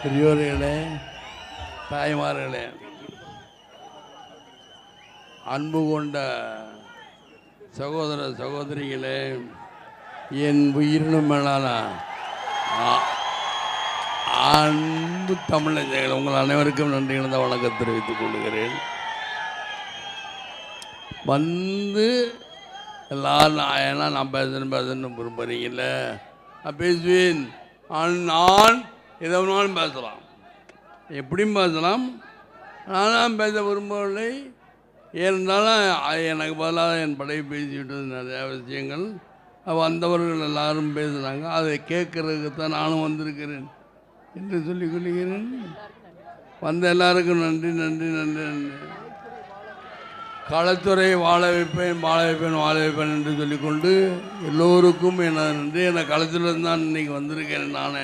பெரியோர்களே, தாய்மார்களே, அன்பு கொண்ட சகோதர சகோதரிகளே, என் உயிரினும் மேலான அன்பு தமிழர்கள், உங்கள் அனைவருக்கும் நன்றி கலந்த வணக்கம் தெரிவித்துக் கொள்கிறேன். வந்து எல்லாரும் ஏன்னா நான் பேசணும் விரும்புறீங்கல்ல, நான் பேசுவேன். நான் எதை வேணாலும் பேசலாம், எப்படியும் பேசலாம். நானும் பேச விரும்பவில்லை. ஏனென்றாலும் எனக்கு பதிலாக என் படையை பேசிவிட்டது நிறையா விஷயங்கள். வந்தவர்கள் எல்லாரும் பேசுகிறாங்க, அதை கேட்கறதுக்கு தான் நானும் வந்திருக்கிறேன் என்று சொல்லிக் கொள்கிறேன். வந்த எல்லாருக்கும் நன்றி நன்றி நன்றி நன்றி. களத்துறை வாழ வைப்பேன் வாழ வைப்பேன் வாழ வைப்பேன் என்று சொல்லிக்கொண்டு எல்லோருக்கும் என்ன நன்றி. என்னை களத்திலிருந்து தான் இன்றைக்கி வந்திருக்கேன். நான்